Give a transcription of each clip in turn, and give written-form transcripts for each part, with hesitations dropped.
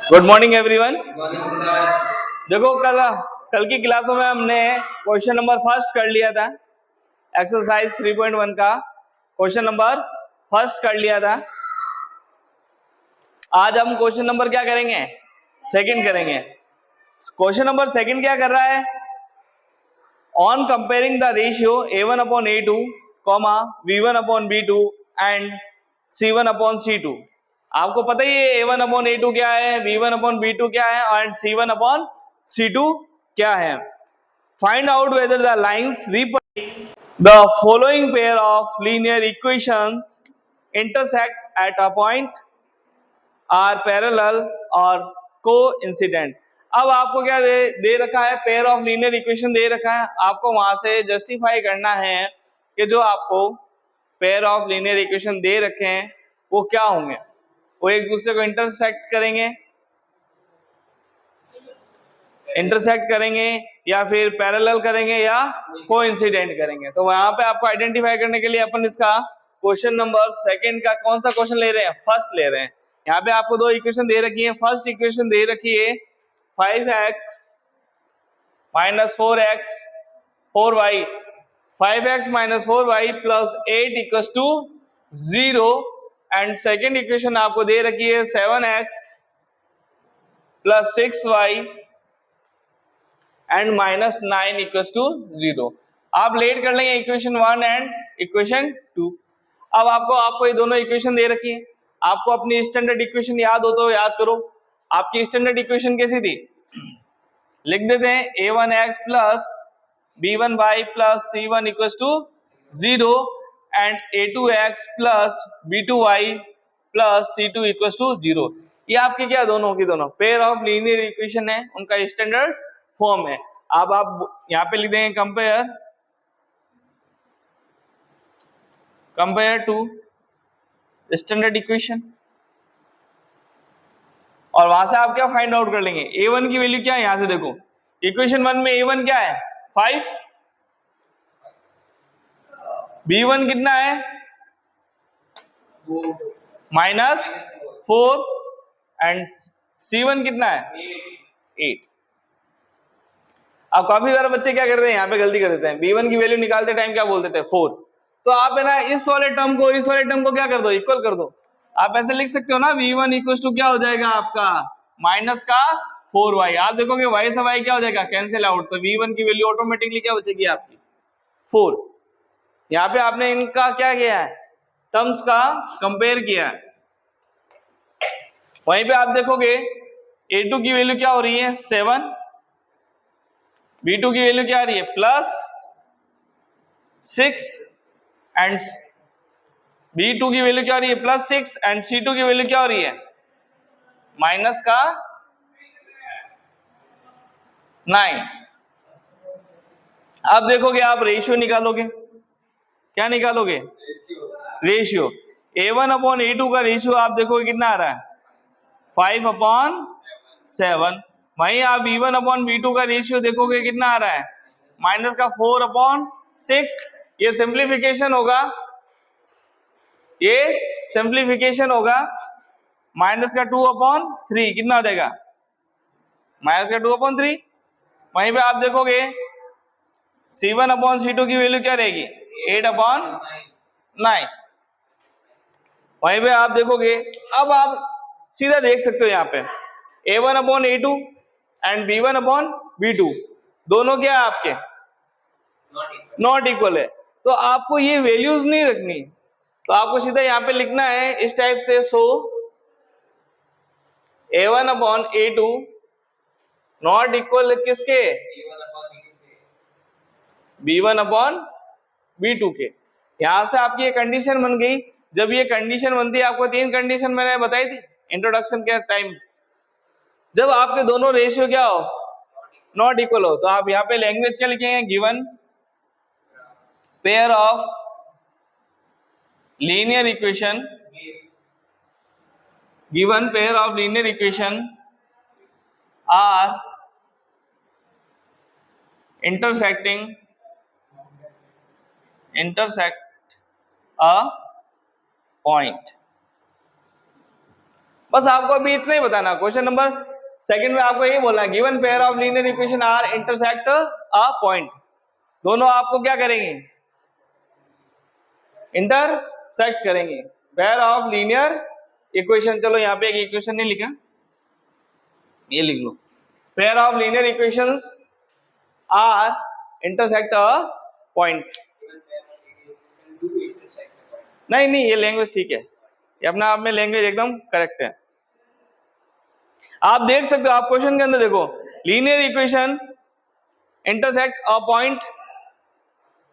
Good morning everyone. देखो कल कल की क्लासों में हमने क्वेश्चन नंबर फर्स्ट कर लिया था, एक्सरसाइज 3.1 का क्वेश्चन नंबर फर्स्ट कर लिया था। आज हम क्वेश्चन नंबर क्या करेंगे, सेकंड करेंगे। क्वेश्चन नंबर सेकंड क्या कर रहा है, on comparing the ratio a1 upon a2 comma v1 upon b2 and c1 upon c2। आपको पता ही है a1 अपॉन a2 क्या है, v1 अपॉन b2 क्या है एंड c1 अपॉन c2 क्या है। Find out whether the lines the following pair of linear equations intersect at a point or parallel और कोइंसिडेंट। अब आपको क्या दे रखा है, पेयर ऑफ लीनियर इक्वेशन दे रखा है। आपको वहां से जस्टिफाई करना है कि जो आपको पेयर ऑफ लीनियर इक्वेशन दे रखे हैं वो क्या होंगे, वो एक दूसरे को इंटरसेक्ट करेंगे या फिर पैरेलल करेंगे या कोइंसिडेंट करेंगे। तो वहां पे आपको आइडेंटिफाई करने के लिए अपन इसका क्वेश्चन नंबर सेकंड का कौन सा क्वेश्चन ले रहे हैं, फर्स्ट ले रहे हैं। यहाँ पे आपको दो इक्वेशन दे रखी है। फर्स्ट इक्वेशन दे रखी है 5x minus 4x 4y, 5x minus 4y plus 8 equals to 0 and second equation आपको दे रखी है 7x plus 6y and minus 9 equals to 0। आप लेट कर लेंगे इक्वेशन 1 एंड इक्वेशन 2। अब आपको ये दोनों इक्वेशन दे रखी है। आपको अपनी स्टैंडर्ड इक्वेशन याद हो तो याद करो। आपकी स्टैंडर्ड इक्वेशन कैसी थी, लिख देते हैं a1x plus b1y plus c1 equals to 0 and a2x plus b2y plus c2 equals to 0। ये आपकी क्या दोनों की दोनों पेयर ऑफ लीनियर इक्वेशन है, उनका स्टैंडर्ड फॉर्म है। अब आप यहां पे लिख देंगे कंपेयर टू स्टैंडर्ड इक्वेशन, और वहां से आप क्या फाइंड आउट कर लेंगे, a1 की वैल्यू क्या है। यहां से देखो इक्वेशन 1 में a1 क्या है 5, b1 कितना है माइनस 4 एंड c1 कितना है 8। अब काफी सारे बच्चे क्या करते हैं, यहाँ पे गलती कर देते हैं, b1 की वैल्यू निकालते टाइम क्या बोल देते हैं 4। तो आप है ना इस वाले टर्म को इस वाले टर्म को क्या कर दो, इक्वल कर दो। आप ऐसे लिख सकते हो ना v1 इक्वल टू क्या हो जाएगा आपका माइनस का 4y। आप देखोगे y से y क्या हो जाएगा, कैंसिल आउट, तो v1 की वैल्यू ऑटोमेटिकली क्या बचेगी आपकी 4। यहाँ पे आपने इनका क्या किया है, टर्म्स का कंपेयर किया है। वहीं पे आप देखोगे a2 की वैल्यू क्या हो रही है 7, b2 की वैल्यू क्या आ रही है प्लस 6 एंड b2 की वैल्यू क्या आ रही है प्लस 6 एंड c2 की वैल्यू क्या हो रही है माइनस का 9। अब देखोगे आप रेशियो निकालोगे, क्या निकालोगे रेशियो। a1 अपॉन a2 का रेशियो आप देखोगे कितना आ रहा है 5 अपॉन 7। वहीं आप b1 अपॉन b2 का रेशियो देखोगे कितना आ रहा है माइनस का 4 अपॉन 6। ये सिंप्लीफिकेशन होगा, माइनस का 2 अपॉन 3 कितना हो जाएगा माइनस का 2 अपॉन 3। वहीं पे आप देखोगे c1 अपॉन c2 की वैल्यू क्या रहेगी 8 अपॉन 9। वहीं पे आप देखोगे, अब आप सीधा देख सकते हो यहाँ पे a1 upon a2 and b1 upon b2 दोनों क्या है आपके नॉट इक्वल है। तो आपको ये वैल्यूज नहीं रखनी, तो आपको सीधा यहाँ पे लिखना है इस टाइप से, सो a1 upon a2 not equal किसके b1 अपॉन b2 के। यहां से आपकी ये कंडीशन बन गई। जब ये कंडीशन बनती है, आपको 3 कंडीशन मैंने बताई थी इंट्रोडक्शन के टाइम, जब आपके दोनों रेशियो क्या हो नॉट इक्वल हो, तो आप यहाँ पे लैंग्वेज क्या लिखेंगे, given pair of linear equation, given pair of linear equation are intersect a point। बस आपको अभी इतना ही बताना। क्वेश्चन नंबर सेकंड में आपको ये बोलना है, given pair of linear equation are intersect a point. दोनों आपको क्या करेंगे, इंटरसेक्ट करेंगे। पेयर ऑफ लीनियर इक्वेशन, चलो यहाँ पे एक इक्वेशन नहीं लिखा, ये लिख लो, pair of linear equations are intersect a point. नहीं नहीं, ये लैंग्वेज ठीक है, ये अपना आप में लैंग्वेज एकदम करेक्ट है। आप देख सकते हो, आप क्वेश्चन के अंदर देखो, linear equation intersect a point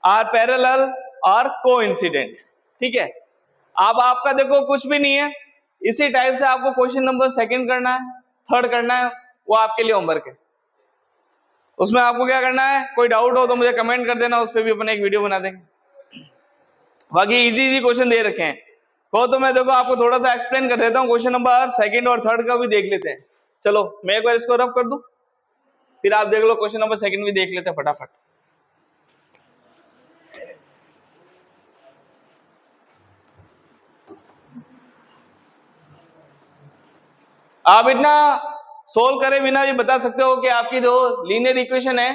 or parallel और कोइंसिडेंट, ठीक है। अब आपका देखो कुछ भी नहीं है, इसी टाइप से आपको क्वेश्चन नंबर सेकंड करना है, थर्ड करना है, वो आपके लिए होमवर्क है। उसमें आपको क्या करना है, कोई डाउट हो तो मुझे कमेंट कर देना, उस पर भी अपन एक वीडियो बना देंगे। बाकी इजी इजी क्वेश्चन दे रखे हैं, तो मैं देखो आपको थोड़ा सा एक्सप्लेन कर देता हूँ, क्वेश्चन नंबर सेकंड और थर्ड का भी देख लेते हैं। चलो मैं एक बार इसको रफ कर दूं, फिर आप देख लो क्वेश्चन नंबर सेकंड भी देख लेते हैं फटाफट। आप इतना सोल्व करे बिना भी बता सकते हो कि आपकी जो लीनियर इक्वेशन है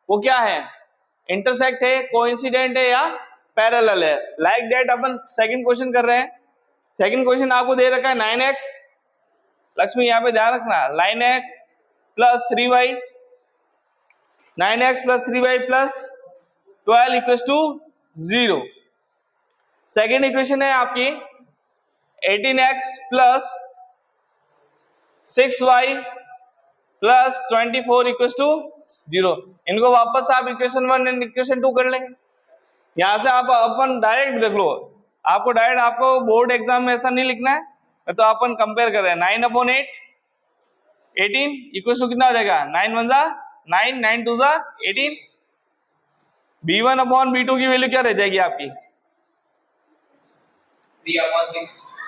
वो क्या है, इंटरसेक्ट है, कोइंसिडेंट है या पैरेलल है। Like that upon second question कर रहे हैं। सेकंड क्वेश्चन आपको दे रखा है 9x, लक्ष्मी यहाँ पे ध्यान रखना, 9x plus 3y, 9x plus 3y प्लस 12 इक्वल्स टू 0। सेकेंड इक्वेशन है आपकी 18x plus 6y plus 24 equals to 0। इनको वापस आप इक्वेशन 1 एंड इक्वेशन 2 कर लेंगे। यहां से आप अपन डायरेक्ट देख लो, आपको डायरेक्ट आपको बोर्ड एग्जाम में ऐसा नहीं लिखना है, तो अपन कंपेयर कर रहे हैं। 9/8 18 इक्वल्स टू कितना हो जाएगा, 9 1 जा 9, 9 2 जा 18। b1/b2 की वैल्यू क्या रह जाएगी आपकी,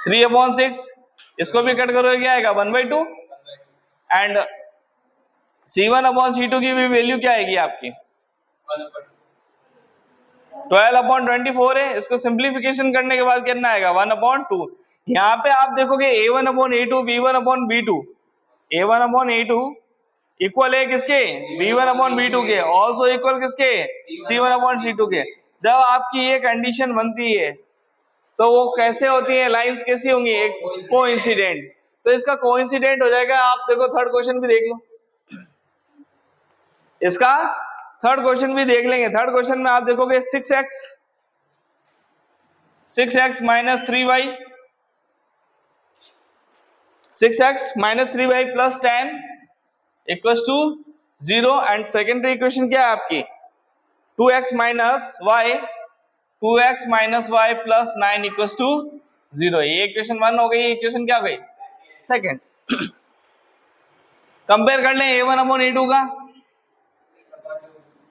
3/6। इसको भी कट करोगे क्या आएगा, 1/2। एंड c1/c2 की भी वैल्यू क्या आएगी आपकी, 12/24 है। इसको सिंप्लीफिकेशन करने के बाद कितना आएगा, 1/2। यहाँ पे आप देखोगे a1/a2 b1/b2, a1/a2 इक्वल है किसके, b1/b2 के, ऑल्सो इक्वल किसके, c1/c2 के। जब आपकी ये कंडीशन बनती है तो वो कैसे होती है, लाइंस कैसी होंगी, एक कोइंसिडेंट। तो इसका कोइंसिडेंट हो जाएगा। आप देखो थर्ड क्वेश्चन भी देख लो, इसका थर्ड क्वेश्चन भी देख लेंगे। थर्ड क्वेश्चन में आप देखोगे 6x minus 3y, 6x minus 3y plus 10 equals to 0। And secondary equation क्या है आपकी, 2x minus y, 2x minus y plus 9 equals to 0। ये इक्वेशन 1 हो गई, इक्वेशन क्या हो गई, सेकेंड। कंपेयर कर लें a1/a2 का,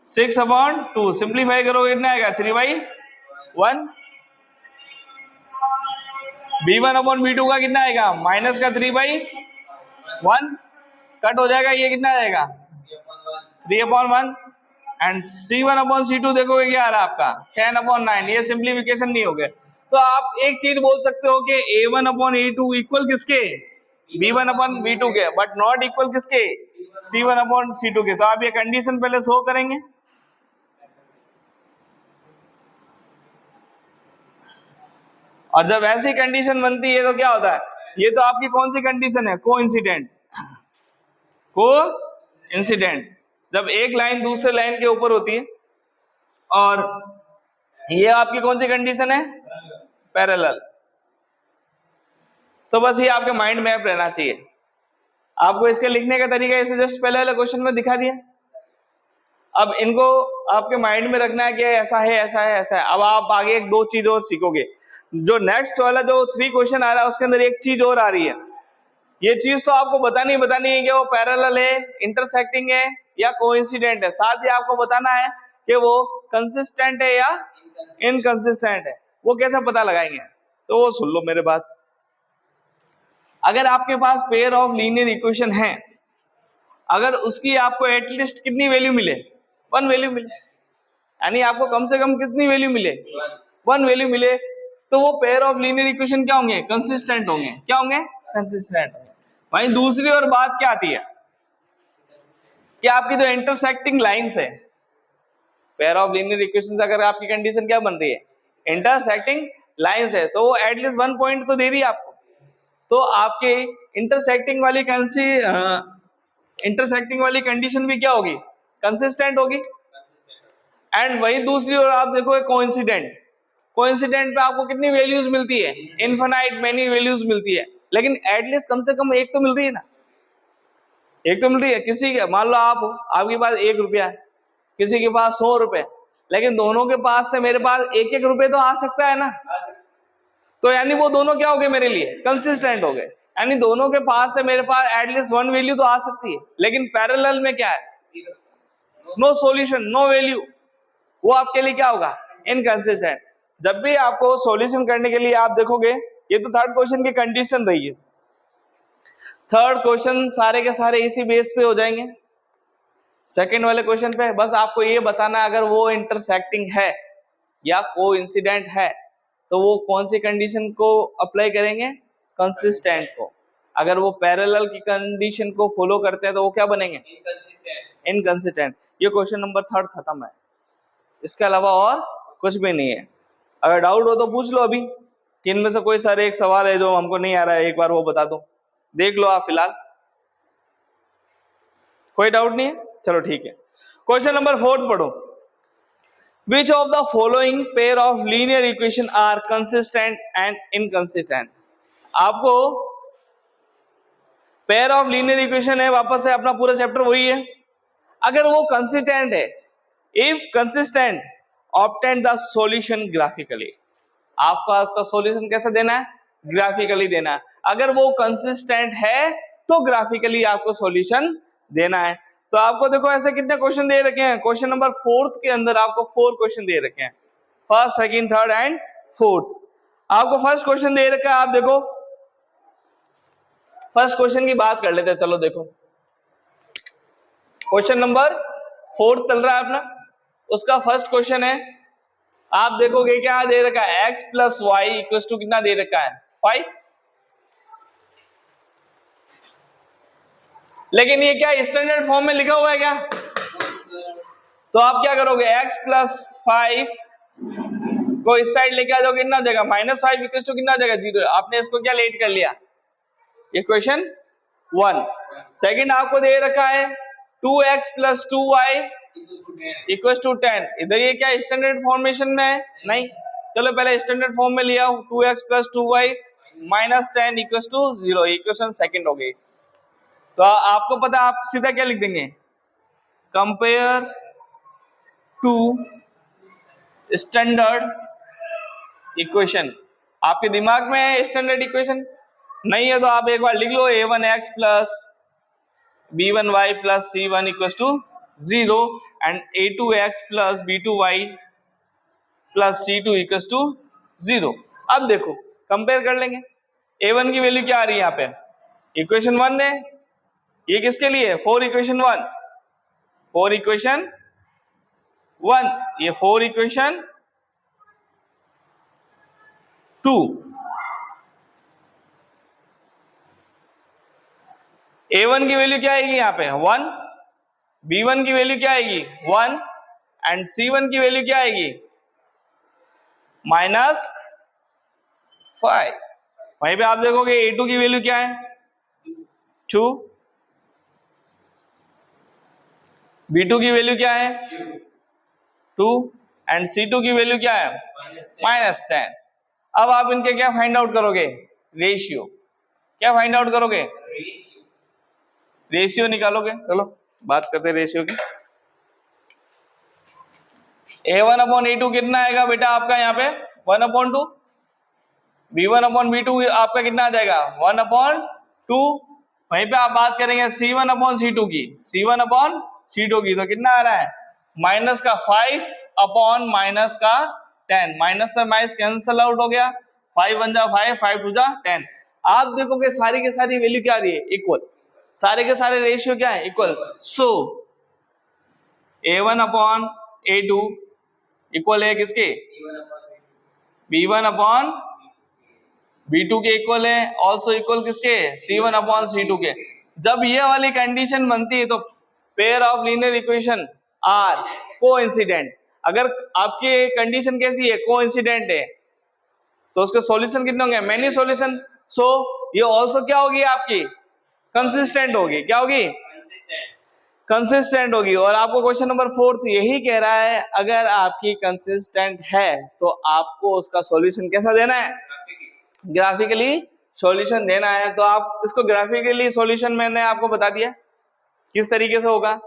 6/2, सिंप्लीफाई करोगे कितना आएगा, 3/1। b1/b2 का कितना आएगा, माइनस का 3/1 कट हो जाएगा, ये कितना आएगा 3/1। एंड c1/c2 देखोगे क्या आ रहा है आपका 10/9। ये सिंप्लीफिकेशन नहीं हो गया। तो आप एक चीज बोल सकते हो कि a1/a2 इक्वल किसके, b1/b2 के, बट नॉट इक्वल किसके, c1/c2 के। तो आप ये कंडीशन पहले शो करेंगे। और जब ऐसी कंडीशन बनती है तो क्या होता है, ये तो आपकी कौन सी कंडीशन है, कोइंसिडेंट। कोइंसिडेंट जब एक लाइन दूसरे लाइन के ऊपर होती है, और ये आपकी कौन सी कंडीशन है, पैरेलल। तो बस ये आपके माइंड में रहना चाहिए। आपको इसके लिखने का तरीका इसे जस्ट पहले वाले क्वेश्चन में दिखा दिया। अब इनको आपके माइंड में रखना है कि ऐसा है ऐसा है ऐसा है। अब आप आगे एक दो चीज और सीखोगे। जो नेक्स्ट वाला जो 3 क्वेश्चन आ रहा है उसके अंदर एक चीज और आ रही है। ये चीज तो आपको बतानी है कि वो पैरेलल है, इंटरसेक्टिंग है या कोइंसिडेंट है। साथ ही आपको बताना है कि वो कंसिस्टेंट है या इनकंसिस्टेंट है। वो कैसे पता लगाएंगे, तो वो सुन लो मेरे बात। अगर आपके पास पेयर ऑफ लीनियर इक्वेशन है, अगर उसकी आपको एटलीस्ट कितनी वैल्यू मिले, 1 वैल्यू मिले, यानी आपको कम से कम कितनी वैल्यू मिले, 1 वैल्यू मिले, तो वो पेयर ऑफ लीनियर इक्वेशन क्या होंगे, कंसिस्टेंट होंगे। क्या होंगे, कंसिस्टेंट। वहीं दूसरी और बात क्या आती है कि आपकी जो इंटरसेक्टिंग लाइंस है, पेयर ऑफ लीनियर इक्वेशंस, अगर आपकी कंडीशन क्या बन रही है, इंटरसेक्टिंग लाइंस है, तो वो एटलीस्ट 1 पॉइंट तो दे रही है आपको, तो आपके इंटरसेक्टिंग वाली कंडीशन भी क्या होगी, कंसिस्टेंट होगी। एंड वही दूसरी ओर आप देखो कोइंसिडेंट, कोइंसिडेंट पे आपको कितनी वैल्यूज मिलती है, इनफाइनाइट मेनी वैल्यूज मिलती है, लेकिन एटलीस्ट कम से कम एक तो मिल रही है ना, एक तो मिल रही है। किसी के मान लो आपके पास 1 रुपया है, किसी के पास 100 रुपए, लेकिन दोनों के पास से मेरे पास 1-1 रुपए तो आ सकता है ना, तो यानी वो दोनों क्या हो गए मेरे लिए, कंसिस्टेंट हो गए। यानी दोनों के पास से मेरे पास एटलीस्ट 1 वैल्यू तो आ सकती है, लेकिन पैरेलल में क्या है, नो सॉल्यूशन, नो वैल्यू, वो आपके लिए क्या होगा, इनकंसिस्टेंट। जब भी आपको सॉल्यूशन करने के लिए आप देखोगे, ये तो थर्ड क्वेश्चन की कंडीशन रही है, थर्ड क्वेश्चन सारे के सारे इसी बेस पे हो जाएंगे। सेकंड वाले क्वेश्चन पे बस आपको ये बताना है अगर वो इंटरसेक्टिंग है या कोइंसिडेंट है तो वो कौन सी कंडीशन को अप्लाई करेंगे, कंसिस्टेंट को। अगर वो पैरेलल की कंडीशन को फॉलो करते हैं तो वो क्या बनेंगे, इनकंसिस्टेंट। ये क्वेश्चन नंबर 3 खत्म है, इसके अलावा और कुछ भी नहीं है। अगर डाउट हो तो पूछ लो अभी, कि इनमें से कोई सर एक सवाल है जो हमको नहीं आ रहा है, एक बार वो बता दो, देख लो आप फिलहाल। कोई डाउट नहीं है, चलो ठीक है। क्वेश्चन नंबर 4 पढ़ो। Which of the following pair of linear equation are consistent and inconsistent? आपको पेयर ऑफ लीनियर इक्वेशन है, वापस से अपना पूरा चैप्टर वही है। अगर वो कंसिस्टेंट है, if consistent obtain the solution graphically, आपको उसका सॉल्यूशन कैसे देना है, ग्राफिकली देना है। अगर वो कंसिस्टेंट है तो ग्राफिकली आपको सॉल्यूशन देना है। तो आपको देखो ऐसे कितने क्वेश्चन दे रखे हैं, क्वेश्चन नंबर 4 के अंदर आपको 4 क्वेश्चन दे रखे हैं, first, second, third and fourth. आपको फर्स्ट क्वेश्चन दे रखा है, आप देखो फर्स्ट क्वेश्चन की बात कर लेते हैं। चलो देखो, क्वेश्चन नंबर 4 चल रहा है अपना, उसका फर्स्ट क्वेश्चन है, आप देखोगे क्या दे रखा है, x plus y equal to कितना दे रखा है, 5। लेकिन ये क्या स्टैंडर्ड फॉर्म में लिखा हुआ है क्या, तो आप क्या करोगे, x प्लस 5 को इस साइड लेके आ जाओगे, कितना देगा, -5 इक्वल टू कितना देगा, 0। आपने इसको क्या लेट कर लिया, ये क्वेश्चन 1। सेकंड आपको दे रखा है 2x plus 2y equal to 10। इधर ये क्या स्टैंडर्ड फॉर्मेशन में है, नहीं, चलो पहले स्टैंडर्ड फॉर्म में लिया, 2x plus 2y minus 10 equal to 0, equation second हो गई। तो आपको पता, आप सीधा क्या लिख देंगे, कंपेयर टू स्टैंडर्ड इक्वेशन। आपके दिमाग में है स्टैंडर्ड इक्वेशन, नहीं है तो आप एक बार लिख लो, a1x plus b1y plus c1 equal to 0 and a2x plus b2y plus c2 equal to 0। अब देखो कंपेयर कर लेंगे, a1 की वैल्यू क्या आ रही है यहाँ पे, इक्वेशन 1 है, ये किसके लिए, 4 इक्वेशन 1, 4 इक्वेशन 1, ये 4 इक्वेशन 2। a1 की वैल्यू क्या आएगी यहाँ पे 1, b1 की वैल्यू क्या आएगी 1 एंड c1 की वैल्यू क्या आएगी -5। वहीं पे आप देखोगे a2 की वैल्यू क्या है 2, b2 की वैल्यू क्या है 2 एंड c2 की वैल्यू क्या है -10। अब आप इनके क्या फाइंड आउट करोगे, रेशियो। क्या फाइंड आउट करोगे, रेशियो निकालोगे। चलो बात करते हैं रेशियो की। a1 अपॉन a2 कितना आएगा बेटा आपका यहाँ पे 1/2, b1 अपॉन b2 आपका कितना आ जाएगा 1/2। वहीं पे आप बात करेंगे c1 अपॉन c2 की, c1 अपॉन c2 की, तो कितना आ रहा है माइनस का 5 अपॉन माइनस का 10, माइनस से माइनस कैंसल आउट हो गया, 5 1 जा 5, 5 2 जा 10। आप देखोगे सारी के सारी वैल्यू क्या आ रही है, इक्वल, सारे के सारे रेशियो क्या है, इक्वल। सो a1 अपॉन a2 इक्वल है किसके, b1 अपॉन V2 के इक्वल है, ऑल्सो इक्वल किसके, C1 अपॉन C2 के। जब ये वाली कंडीशन बनती है तो pair of linear equation are coincident. अगर आपकी कंडीशन कैसी है, कोइंसिडेंट है, तो उसके सॉल्यूशन कितने होंगे, मेनी सॉल्यूशन। सो ये ऑल्सो क्या होगी आपकी, कंसिस्टेंट होगी। क्या होगी, कंसिस्टेंट होगी। और आपको क्वेश्चन नंबर 4 यही कह रहा है, अगर आपकी कंसिस्टेंट है तो आपको उसका सॉल्यूशन कैसा देना है, ग्राफिकली सॉल्यूशन देना है। तो आप इसको ग्राफिकली सॉल्यूशन मैंने आपको बता दिया किस तरीके से होगा।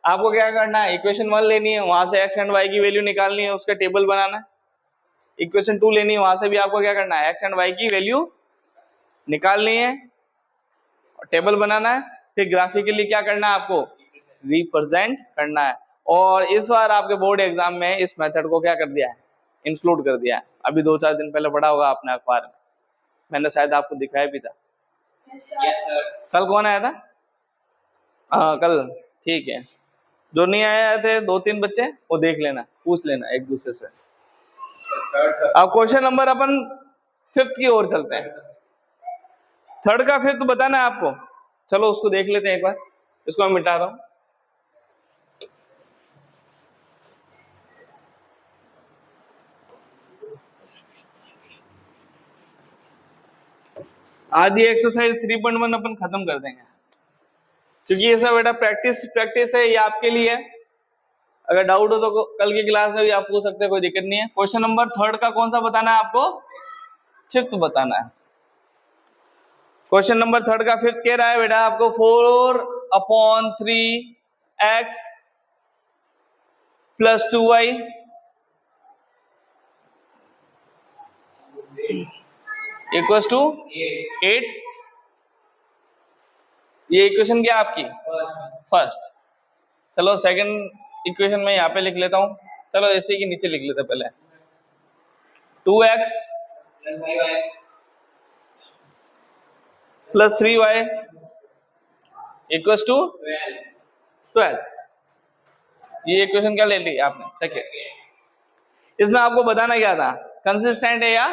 आपको क्या करना है, इक्वेशन 1 लेनी है, वहां से x एंड y की वैल्यू निकालनी है, उसका टेबल बनाना है। इक्वेशन 2 लेनी है, वहां से भी आपको क्या करना है, x एंड y की वैल्यू निकालनी है और टेबल बनाना है। फिर ग्राफिकली क्या करना है, आपको रिप्रेजेंट करना है। और इस बार आपके बोर्ड एग्जाम में इस मेथड को क्या कर दिया है, इंक्लूड कर दिया है। अभी 2-4 दिन पहले पढ़ा होगा आपने अखबार में, मैंने शायद आपको दिखाया भी था। कल कौन आया था, हाँ कल, ठीक है। जो नहीं आए थे 2-3 बच्चे, वो देख लेना, पूछ लेना एक दूसरे से। अब क्वेश्चन नंबर अपन 5th की ओर चलते हैं। 3rd का 5th बताना है आपको, चलो उसको देख लेते हैं एक बार। इसको मैं मिटा रहा हूं। आज ये एक्सरसाइज 3.1 अपन खत्म कर देंगे, क्योंकि ये सब बेटा प्रैक्टिस है, ये आपके लिए। अगर डाउट हो तो कल की क्लास में भी आप पूछ सकते हैं, कोई दिक्कत नहीं है। क्वेश्चन नंबर 3rd का कौन सा बताना है आपको, 5th बताना है। क्वेश्चन नंबर 3rd का 5th कह रहा है बेटा आपको 4/3x + 2y = 8। ये इक्वेशन क्या आपकी, फर्स्ट। चलो सेकंड इक्वेशन में यहाँ पे लिख लेता हूं, चलो ऐसे ही नीचे लिख लेते पहले। 2x + 3y = 12। ये इक्वेशन क्या ले ली आपने, सेकंड। इसमें आपको बताना क्या था, कंसिस्टेंट है या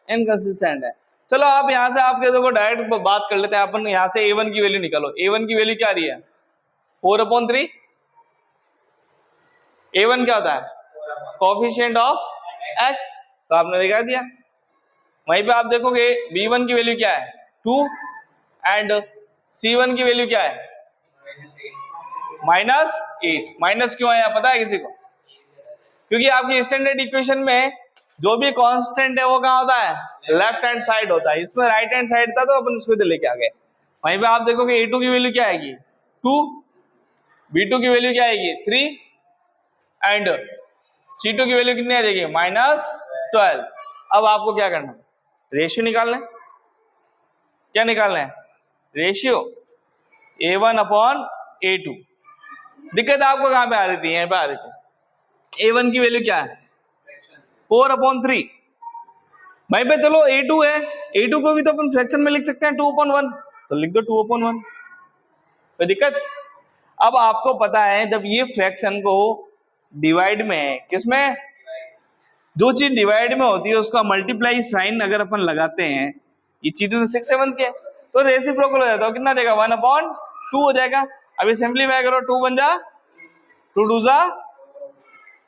इनकंसिस्टेंट है। चलो आप यहां से आपके देखो डायरेक्ट बात कर लेते हैं अपन। यहां से a1 की वैल्यू निकालो। a1 की वैल्यू क्या आ रही है, 4/3। a1 क्या होता है, कोफिशिएंट ऑफ x, तो आपने दिखा दिया। वहीं पे आप देखोगे b1 की वैल्यू क्या है, 2, एंड c1 की वैल्यू क्या है, -8। माइनस क्यों आया पता है किसी को, क्योंकि आपकी स्टैंडर्ड इक्वेशन में जो भी कांस्टेंट है वो कहाँ होता है, लेफ्ट हैंड साइड होता है। इसमें राइट हैंड साइड था तो अपन इसको इधर लेके आ गए। वहीं पे आप देखोगे a2 की वैल्यू क्या आएगी, 2, b2 की वैल्यू क्या आएगी, 3, एंड c2 की वैल्यू कितनी आ जाएगी, -12। अब आपको क्या करना है, रेशियो निकालना है। क्या निकालना है, रेशियो a1/a2। दिक्कत आपको कहां पे आ रही थी, यहां पे आ रही थी। a1 की वैल्यू क्या है, 4/3। भाई पे चलो a2 है, a2 को भी तो अपन फ्रैक्शन में लिख सकते हैं 2/1, तो लिख दो 2/1, कोई दिक्कत। अब आपको पता है जब ये फ्रैक्शन को डिवाइड में, किसमें, जो चीज डिवाइड में होती है उसका मल्टीप्लाई साइन अगर अपन लगाते हैं, ये चीजें तो 6/7 के, तो रेसिप्रोकल हो जाता है। कितना देगा, 1/2 हो जाएगा। अभी सिंपलीफाई करो, 2 बन जा, 2 2 जा,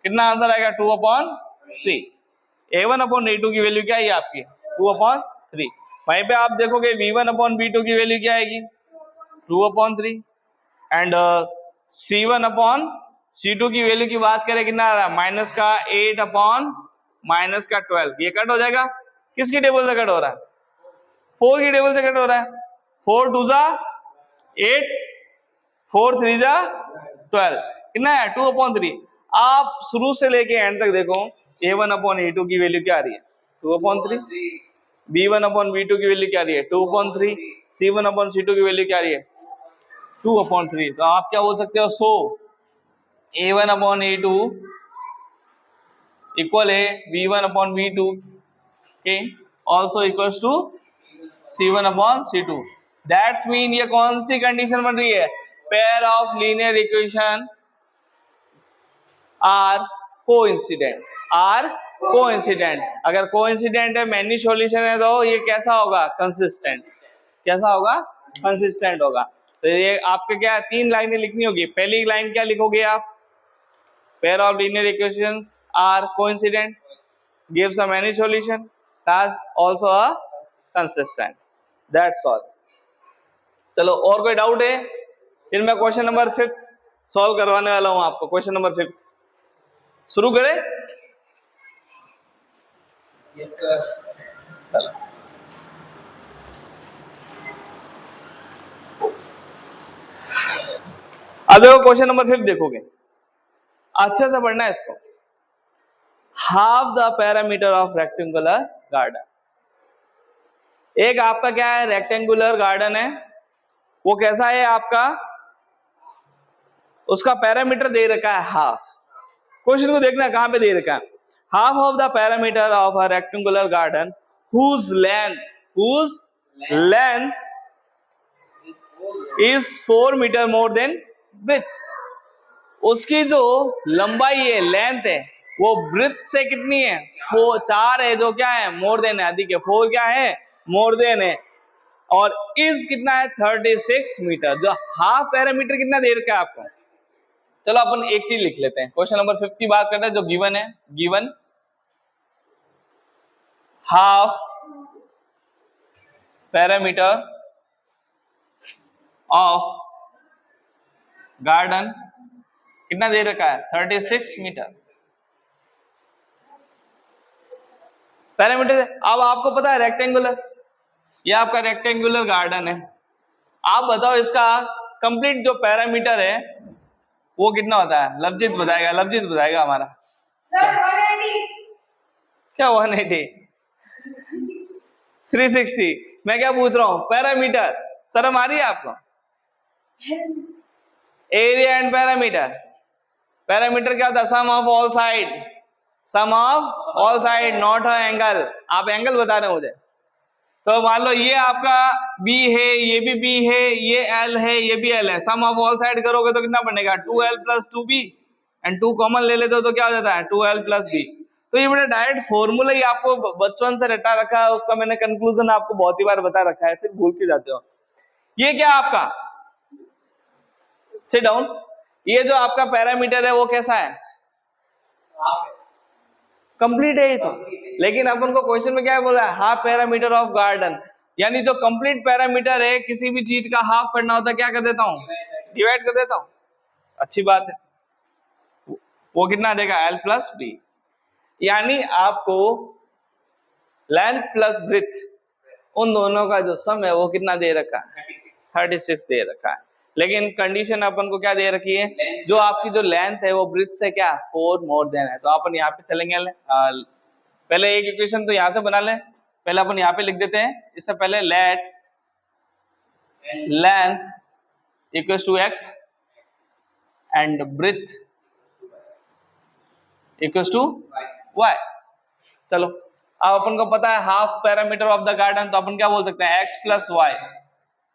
कितना आंसर आएगा, 2/3। a1/a2 की वैल्यू क्या है आपकी, 2/3। वहीं पे आप देखोगे v1/v2 की वैल्यू क्या आएगी, 2/3, एंड c1/c2 की वैल्यू की बात करें कितना आ रहा है, -8/12। ये कट हो जाएगा, किसकी टेबल से कट हो रहा है, 4 की टेबल से कट हो रहा है। 4 2 जा 8, 4 3 जा 12, कितना है, 2/3। आप शुरू से लेके एंड तक देखो, a1/a2 की वैल्यू क्या आ रही है, 2/3, b1/b2 की वैल्यू क्या आ रही है, 2/3, c1/c2 की वैल्यू क्या आ रही है, 2/3। तो आप क्या बोल सकते हो, सो a1/a2 इक्वल है b1/b2 के, also equals to c1/c2। That's mean ये कौन सी कंडीशन बन रही है, pair of linear equation are coincident, are coincident. अगर कोइंसिडेंट है, मैनी सॉल्यूशन है, तो ये कैसा होगा? कंसिस्टेंट। कैसा होगा? कंसिस्टेंट होगा। तो ये आपके क्या 3 लाइनें लिखनी होगी। पहली लाइन क्या लिखोगे आप? Pair of linear equations are coincident, gives a many solution, has also a consistent, that's all। चलो, और कोई डाउट है? फिर मैं क्वेश्चन नंबर 5 सॉल्व करवाने वाला हूं आपको। क्वेश्चन नंबर 5 शुरू करें? अब देखो क्वेश्चन नंबर 5 देखोगे, अच्छे से पढ़ना है इसको। Half the parameter of rectangular garden. एक आपका क्या है? रेक्टेंगुलर गार्डन है। वो कैसा है आपका? उसका पैरामीटर दे रखा है हाफ। क्वेश्चन को देखना है कहां पे दे रखा है। Half of the parameter of a rectangular garden whose length is 4 metre more than breadth. उसकी जो लंबाई है, लेंथ है, वो ब्रेथ से कितनी है? 4 है, जो क्या है? मोर देन है, अधिक है। 4 क्या है? मोर देन है। और इज कितना है? 36 मीटर। जो हाफ पैरामीटर कितना दे रखा है आपको? चलो अपन एक चीज लिख लेते हैं। क्वेश्चन नंबर 5 की बात करते हैं, जो गिवन है। Given half parameter of garden कितना दे रखा है? 36 मीटर पैरामीटर। अब आपको पता है रेक्टेंगुलर, ये आपका रेक्टेंगुलर गार्डन है। आप बताओ इसका कंप्लीट जो पैरामीटर है वो कितना होता है? लवजीत बताएगा, लवजीत बताएगा हमारा। सर 180। क्या 180? 360। मैं क्या पूछ रहा हूं? पैरामीटर। शर्म आ रही है आपको? Area and parameter. पैरामीटर क्या होता है? Sum of all side, sum of all side, not a angle. आप एंगल बता रहे हो मुझे। तो मान लो ये आपका B है, ये भी B है, ये L है, ये भी L है। सम ऑफ ऑल साइड करोगे तो कितना बनेगा? 2L plus 2B, and 2 common ले लेते हो तो क्या हो जाता है? 2L plus B। तो ये बड़ा डायरेक्ट फॉर्मूला ही आपको बचपन से रटा रखा है, उसका मैंने कंक्लूजन आपको बहुत ही बार बता रखा है, फिर भूल के जाते हो। ये क्या आपका? Sit down. ये जो आपका पैरामीटर है वो कैसा है? कंप्लीट है ये तो। लेकिन अपन को क्वेश्चन में क्या बोला है? Half parameter of garden. यानी जो कंप्लीट पैरामीटर है किसी भी चीज का हाफ करना होता है, क्या कर देता हूं? डिवाइड कर देता हूं। अच्छी बात है। वो कितना देगा? L plus B। यानी आपको लेंथ प्लस ब्रेथ, उन दोनों का जो सम है वो कितना दे रखा है? 36 दे रखा है। लेकिन कंडीशन अपन को क्या दे रखी है? जो आपकी जो लेंथ है वो ब्रेथ से क्या 4 मोर देन है। तो अपन यहाँ पे चलेंगे। पहले एक इक्वेशन तो यहाँ से बना लें। पहले अपन यहाँ पे लिख देते हैं। इससे पहले let length equals to x and breadth equals to y। चलो, अब अपन को पता है half parameter of the garden, तो अपन क्या बोल सकते हैं? x plus Y.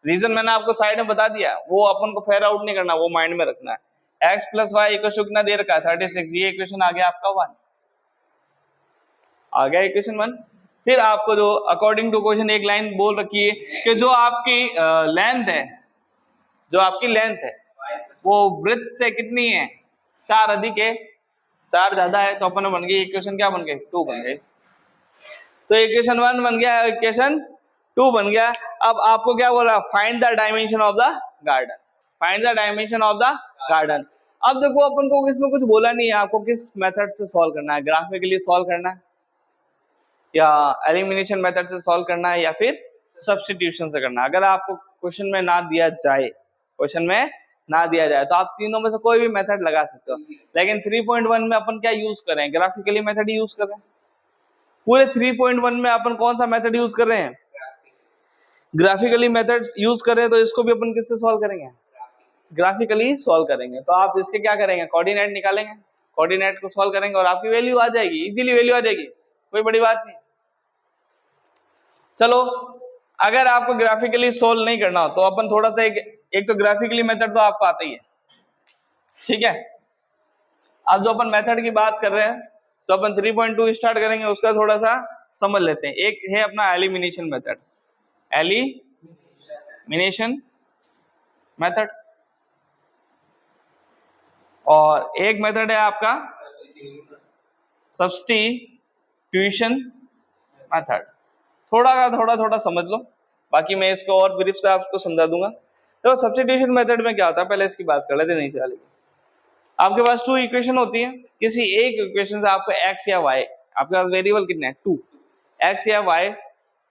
रीजन मैंने आपको साइड में बता दिया, वो अपन को फेयर आउट नहीं करना, वो माइंड में रखना है। x plus y equal to कितना दे रखा है? 36। ये इक्वेशन आ गया आपका 1। आ गया इक्वेशन 1। फिर आपको जो अकॉर्डिंग टू क्वेश्चन एक लाइन बोल रखी है कि जो आपकी लेंथ है, जो आपकी लेंथ है वो ब्रेथ से कितनी है? 4 अधिक है, 4 ज्यादा है। तो अपन बन गई इक्वेशन क्या बन गई? 2 बन गई। तो इक्वेशन 1 बन गया, इक्वेशन 2 बन गया। अब आपको क्या बोला? Find the dimension of the garden. Find the dimension of the garden. अब देखो अपन को इसमें कुछ बोला नहीं है, आपको किस मेथड से सॉल्व करना है? ग्राफिकली सॉल्व करना है, या एलिमिनेशन मेथड से सॉल्व करना है, या फिर सब्स्टिट्यूशन से करना है। अगर आपको क्वेश्चन में ना दिया जाए, क्वेश्चन में ना दिया जाए तो आप तीनों में से कोई भी मेथड लगा सकते हो। लेकिन 3.1 में अपन क्या यूज कर रहे हैं? ग्राफिकली मेथड यूज कर रहे हैं। पूरे 3.1 में अपन कौन सा मेथड यूज कर रहे हैं? ग्राफिकली मेथड यूज कर रहे हैं। तो इसको भी अपन किससे सॉल्व करेंगे? ग्राफिकली सॉल्व करेंगे। तो आप इसके क्या करेंगे? कोऑर्डिनेट निकालेंगे, कोऑर्डिनेट को सॉल्व करेंगे और आपकी वैल्यू आ जाएगी, इजीली वैल्यू आ जाएगी, कोई बड़ी बात नहीं। चलो, अगर आपको ग्राफिकली सॉल्व नहीं करना हो तो अपन थोड़ा सा एक तो ग्राफिकली मेथड तो आपको आता ही है, ठीक है। अब जो अपन मेथड की बात कर रहे हैं तो अपन 3.2 स्टार्ट करेंगे, उसका थोड़ा सा समझ लेते हैं। एक है अपना एलिमिनेशन मेथड, एलिमिनेशन मेथड, और एक मेथड है आपका सब्स्टिट्यूशन मेथड। थोड़ा समझ लो, बाकी मैं इसको और ब्रीफ से आपको समझा दूंगा। तो सब्स्टिट्यूशन मेथड में क्या होता है, पहले इसकी बात कर लेते हैं नीचे वाली। आपके पास 2 इक्वेशन होती है, किसी एक इक्वेशन से आपको x या y, आपके पास वेरिएबल कितने हैं 2, x या y,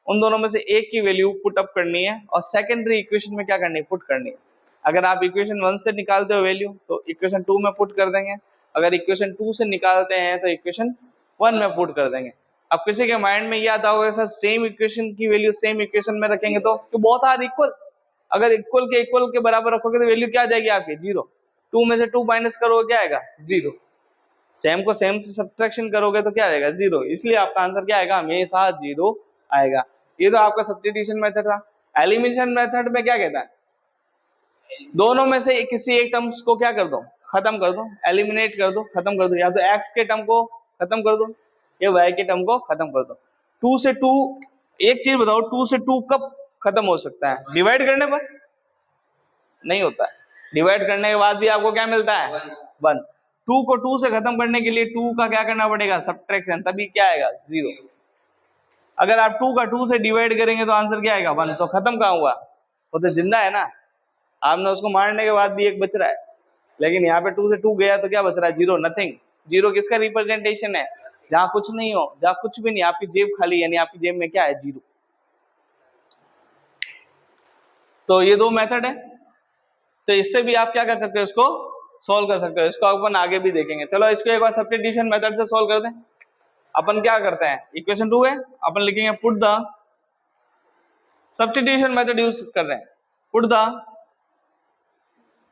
उन दोनों में से एक की वैल्यू पुट अप करनी है और सेकेंडरी इक्वेशन में क्या करनी है, पुट करनी है। अगर आप इक्वेशन 1 से निकालते हो वैल्यू तो इक्वेशन 2 में पुट कर देंगे, अगर इक्वेशन 2 से निकालते हैं तो इक्वेशन 1 में पुट कर देंगे। अब किसी के माइंड में ये आता होगा सर सेम इक्वेशन की वैल्यू सेम इक्वेशन में रखेंगे तो बोथ आर इक्वल, अगर इक्वल के बराबर रखोगे तो वैल्यू क्या आ जाएगी आपकी 0, 2 में से 2 माइनस करोगे क्या आएगा 0, सेम को सेम से सब्ट्रैक्शन करोगे तो क्या आएगा 0, इसलिए आपका आंसर क्या आएगा हमेशा 0 आएगा। ये तो आपका सब्स्टिट्यूशन मेथड था। एलिमिनेशन मेथड में क्या कहता है, दोनों में से किसी एक टर्म्स को क्या कर दो, खत्म कर दो, एलिमिनेट कर दो, खत्म कर दो, या तो x के टर्म को खत्म कर दो या y के टर्म को खत्म कर दो। 2 से 2, एक चीज बताओ 2 से 2 कब खत्म हो सकता है, डिवाइड करने पर नहीं होता है, डिवाइड करने के बाद भी आपको क्या मिलता है 1। 2 को 2 से खत्म करने के लिए 2 का क्या करना पड़ेगा, सब्ट्रैक्शन, तभी क्या आएगा 0। अगर आप 2 का 2 से डिवाइड करेंगे तो आंसर क्या आएगा 1, तो खत्म कहाँ हुआ, वो तो जिंदा है ना, आपने उसको मारने के बाद भी एक बच रहा है, लेकिन यहाँ पे 2 से 2 गया तो क्या बच रहा है 0, नथिंग। 0 किसका रिप्रेजेंटेशन है, जहां कुछ नहीं हो, जहां कुछ भी नहीं, आपकी जेब खाली, यानी आपकी जेब में क्या है 0। तो ये 2 मेथड है, तो इससे भी आप क्या कर सकते हो, इसको सॉल्व कर सकते हो, इसको अपन आगे भी देखेंगे। चलो इसको एक बार सब्स्टिट्यूशन मेथड से सॉल्व कर दें। अपन क्या करते हैं, इक्वेशन 2 है, अपन लिखेंगे put the, substitution method use कर रहे हैं, put the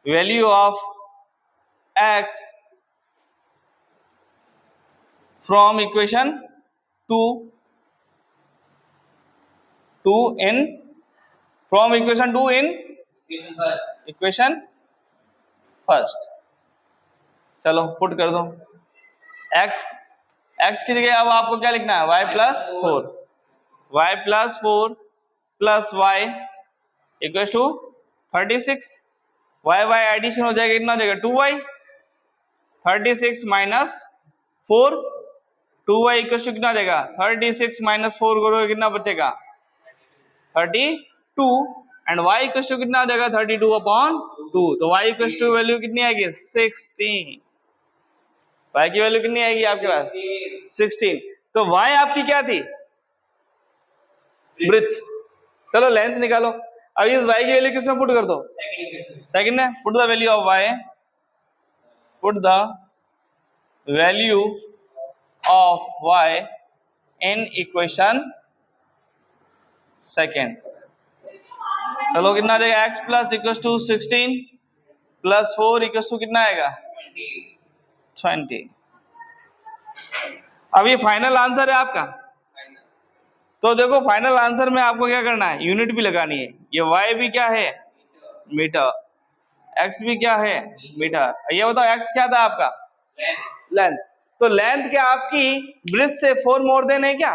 value of x from equation 2 in, from equation 2 in equation first। चलो पुट कर दो, x की जगह अब आपको क्या लिखना है, y plus 4 plus y equal to 36, y addition हो जाएगा, कितना हो जाएगा 2y, 36 minus 4, 2y equal to कितना आ जाएगा 36 माइनस 4 करोगे कितना बचेगा 32, एंड y इक्वल टू कितना आ जाएगा 32/2, तो y इक्वल टू वैल्यू कितनी आएगी 16, y की वैल्यू कितनी आएगी आपके पास 16। तो y आपकी क्या थी, ब्रेथ। चलो लेंथ निकालो, अब इस y की वैल्यू किसमें पुट कर दो, सेकंड में, put the value of y, put the value of y in equation second. चलो कितना आ जाएगा x plus equal to 16 plus 4 equal to कितना आएगा 20। अब ये फाइनल आंसर है आपका, तो देखो फाइनल आंसर में आपको क्या करना है, यूनिट भी लगानी है, ये y भी क्या है मीटर, x भी क्या है मीटर। ये बताओ x क्या था आपका लेंथ, तो लेंथ क्या आपकी ब्रिज से 4 मोर देन है क्या,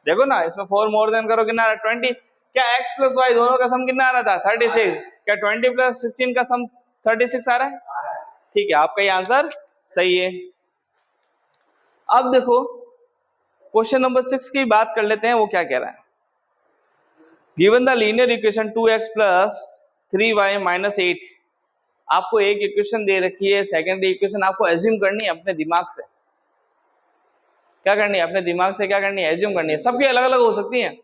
देखो ना इसमें 4 मोर देन करो कितना आ रहा है 20, क्या x प्लस y दोनों का सम कितना आ रहा था 36, क्या 20 प्लस 16 का सम 36 आ रहा है, ठीक है आपका ये आंसर सही है। अब देखो क्वेश्चन नंबर 6 की बात कर लेते हैं, वो क्या कह रहा है, given the linear equation 2x plus 3y minus 8, आपको एक इक्वेशन दे रखी है, सेकेंडरी इक्वेशन आपको एज्यूम करनी है अपने दिमाग से, क्या करनी है अपने दिमाग से, क्या करनी है एज्यूम करनी है, सबकी अलग अलग हो सकती है,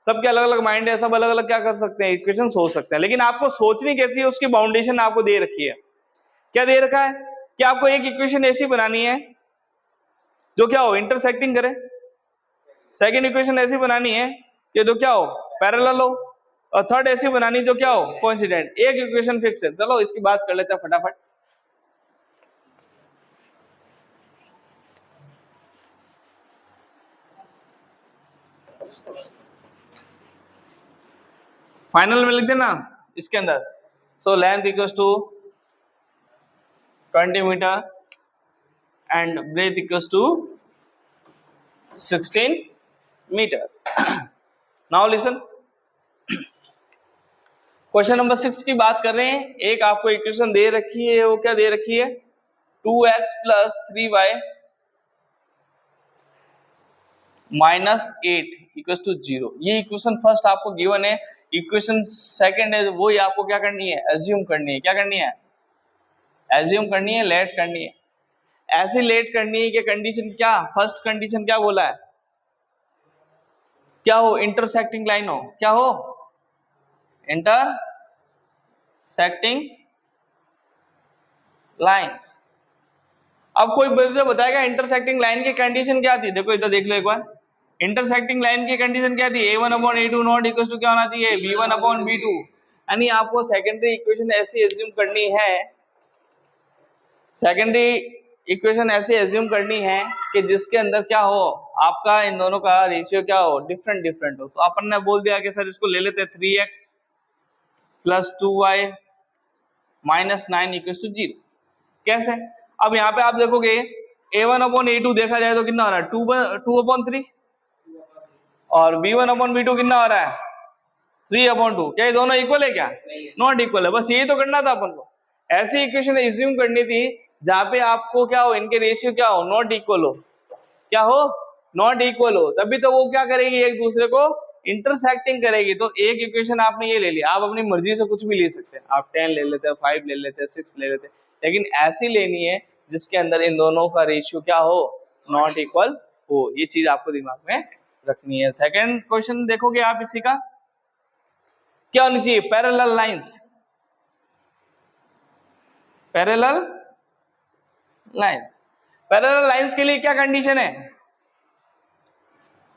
सबके अलग अलग माइंड है, सब अलग अलग क्या कर सकते हैं इक्वेशन सोच सकते हैं, लेकिन आपको सोचनी कैसी है उसकी बाउंडेशन आपको दे रखी है। क्या दे रखा है कि आपको एक इक्वेशन ऐसी बनानी है जो क्या हो इंटरसेक्टिंग करे, सेकंड इक्वेशन ऐसी बनानी है कि जो क्या हो पैरेलल हो, और थर्ड ऐसी बनानी जो क्या हो कोइंसिडेंट। एक इक्वेशन फिक्स है, चलो इसकी बात कर लेते हैं फटाफट। फाइनल में लिख देना इसके अंदर, so length equals to 20 metre and breadth equals to 16 meter. Now listen, question number 6 की बात कर रहे हैं. एक आपको इक्वेशन दे रखी है, वो क्या दे रखी है, 2x plus 3y minus 8 equals to 0. ये इक्वेशन फर्स्ट आपको गिवन है. इक्वेशन सेकंड है वो ही आपको क्या करनी है, एज्यूम करनी है. क्या करनी है, एज्यूम करनी है, लेट करनी है. ऐसे लेट करनी है कि कंडीशन क्या, फर्स्ट कंडीशन क्या बोला है, क्या हो, इंटरसेक्टिंग लाइन हो. क्या हो, इंटरसेक्टिंग लाइंस. अब कोई मुझे बताएगा इंटरसेक्टिंग लाइन की कंडीशन क्या थी. देखो इधर देख लो एक बार, इंटरसेक्टिंग लाइन की कंडीशन क्या थी, a1/a2 नॉट इक्वल टू क्या होना चाहिए, b1/b2. यानी आपको सेकेंडरी इक्वेशन ऐसी एज्यूम करनी है, सेकेंडरी इक्वेशन ऐसे एज्यूम करनी है कि जिसके अंदर क्या हो, आपका इन दोनों का रेशियो क्या हो, डिफरेंट डिफरेंट हो. तो अपन ने बोल दिया कि सर इसको ले लेते हैं 3x plus 2y minus 9 equals to 0. कैसे, अब यहाँ पे आप देखोगे a1/a2 देखा जाए तो कितना हो रहा है, 2/3 और b1/b2 कितना हो रहा है, 3/2. क्या ये दोनों इक्वल है, क्या नॉट इक्वल है. बस यही तो करना था अपन को. ऐसी इक्वेशन एज्यूम करनी थी जहां पे आपको क्या हो, इनके रेशियो क्या हो, नॉट इक्वल हो. क्या हो, नॉट इक्वल हो. तभी तो वो क्या करेगी, एक दूसरे को इंटरसेक्टिंग करेगी. तो एक इक्वेशन आपने ये ले लिया. आप अपनी मर्जी से कुछ भी ले सकते हैं, आप 10 ले लेते हैं, 5 ले लेते हैं, 6 ले लेते हैं, लेकिन ऐसी लेनी है जिसके अंदर इन दोनों का रेशियो क्या हो, नॉट इक्वल हो. ये चीज आपको दिमाग में रखनी है. सेकंड क्वेश्चन देखोगे आप, इसी का क्या होनी चाहिए, parallel lines. Parallel lines, parallel lines के लिए क्या कंडीशन है,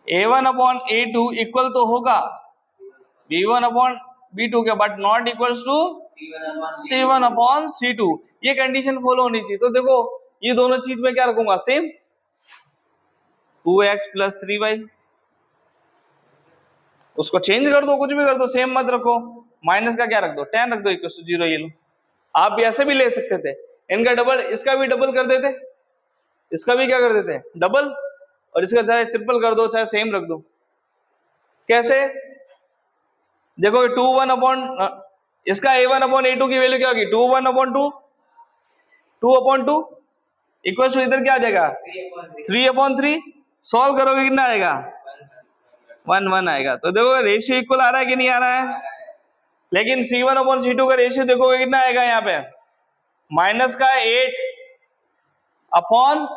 a1/a2 इक्वल तो होगा b1/b2 के, but not equals to c1/c2. ये कंडीशन फॉलो होनी चाहिए. तो देखो ये दोनों चीज में क्या रखूंगा, सेम 2x plus 3y. उसको चेंज कर दो, कुछ भी कर दो, सेम मत रखो. माइनस का क्या रख दो, 10 रख दो इक्वल्स टू 0. ये लो, आप भी ऐसे भी ले सकते थे. इनका डबल, इसका भी डबल कर देते, इसका भी क्या कर देते, डबल, और इसका चाहे ट्रिपल कर दो, चाहे सेम रख दो. कैसे, देखो 2 इसका a1/a2 की वैल्यू क्या होगी, 2 2/2 इक्वल टू इधर क्या आ जाएगा 3/3. सॉल्व करोगे कितना आएगा, 1 आएगा. तो देखो रेशियो इक्वल आ रहा है कि नहीं आ रहा है. लेकिन c1/c2 का रेशियो देखोगे कितना आएगा, यहाँ पे माइनस का 8 अपॉन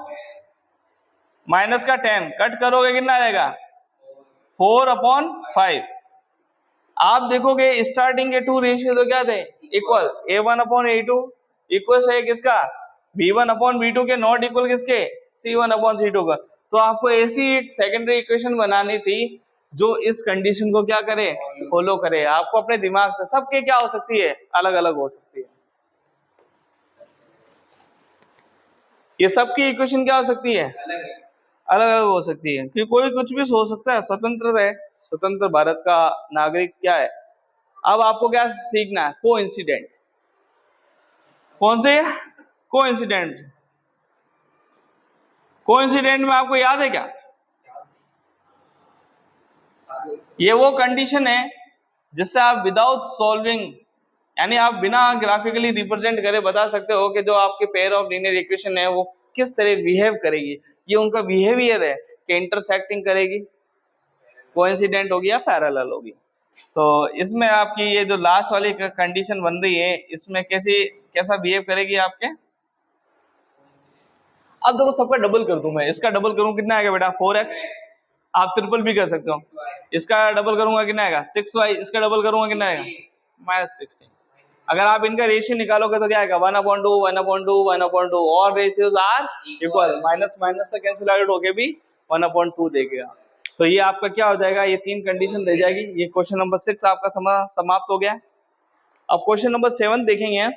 माइनस का 10, कट करोगे कितना आएगा 4/5. आप देखोगे स्टार्टिंग के 2 रेशियो तो क्या थे, इक्वल, a1/a2 इक्वल है किसका, b1/b2 के, नॉट इक्वल किसके, c1/c2 का. तो आपको ऐसी एक सेकेंडरी इक्वेशन बनानी थी जो इस कंडीशन को क्या करे, फॉलो करे. आपको अपने दिमाग से, सबके क्या हो सकती है, अलग अलग हो सकती है. ये सबकी इक्वेशन क्या हो सकती है, अलग अलग हो सकती है, क्योंकि कोई कुछ भी सोच सकता है, स्वतंत्र है, स्वतंत्र भारत का नागरिक क्या है. अब आपको क्या सीखना है, कोइंसिडेंट. कौन से, कोइंसिडेंट. कोइंसिडेंट में आपको याद है क्या, ये वो कंडीशन है जिससे आप विदाउट सॉल्विंग, यानी आप बिना ग्राफिकली रिप्रेजेंट करे बता सकते हो कि जो आपके पेयर ऑफ लीनियर इक्वेशन है वो किस तरह बिहेव करेगी. ये उनका बिहेवियर है कि इंटरसेक्टिंग करेगी, कोइंसिडेंट होगी या पैरेलल होगी. तो इसमें आपकी ये जो लास्ट वाली कंडीशन बन रही है, इसमें कैसा बिहेव करेगी आपके. अब देखो सबका डबल कर दूं मैं, इसका डबल करूं कितना आएगा बेटा, 4x. आप ट्रिपल भी कर सकते हो. इसका डबल करूंगा कितना आएगा, 6y. इसका डबल करूंगा कितना आएगा, -16. अगर आप इनका रेशियो निकालोगे तो क्या आएगा, 1/2 1/2 1/2. और ratios are equal, minus minus से कैंसिल आउट होके भी 1/2 देगा. तो ये आपका क्या हो जाएगा, ये 3 कंडीशन रह जाएगी. ये क्वेश्चन नंबर 6 आपका समाप्त हो गया. अब क्वेश्चन नंबर 7 देखेंगे.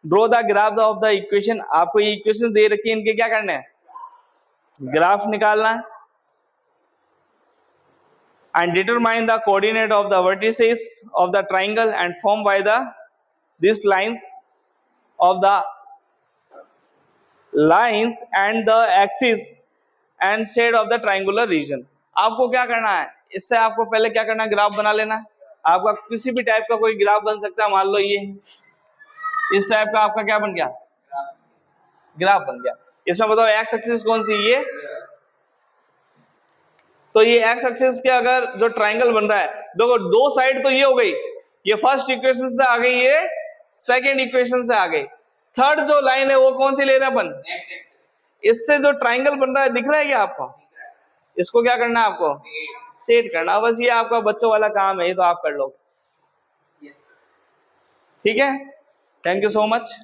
Draw the graph of the equation. आपको ये इक्वेशन दे रखी है, इनके क्या करना है, ग्राफ निकालना है. And determine the coordinate of the vertices of the triangle and formed by these lines of the lines and the axis and shade of the triangular region. आपको क्या करना है, इससे आपको पहले क्या करना है, ग्राफ बना लेना। आपका किसी भी टाइप का कोई ग्राफ बन सकता है, मान लो ये इस टाइप का आपका क्या बन गया, ग्राफ बन गया। इसमें बताओ एक्स एक्सिस कौन सी, ये। तो ये एक्स एक्सिस के अगर जो ट्राइंगल बन रहा है, देखो दो साइड तो ये हो गई, ये फर्स्ट इक्वेशन से आ गई, ये सेकेंड इक्वेशन से आ गई। थर्ड जो लाइन है वो कौन सी ले रहे हैं अपन, इससे जो ट्राइंगल बन रहा है दिख रहा है क्या आपको, इसको क्या करना है आपको, सेट करना। बस ये आपका बच्चों वाला काम है, ये तो आप कर लो। ठीक है, थैंक यू सो मच।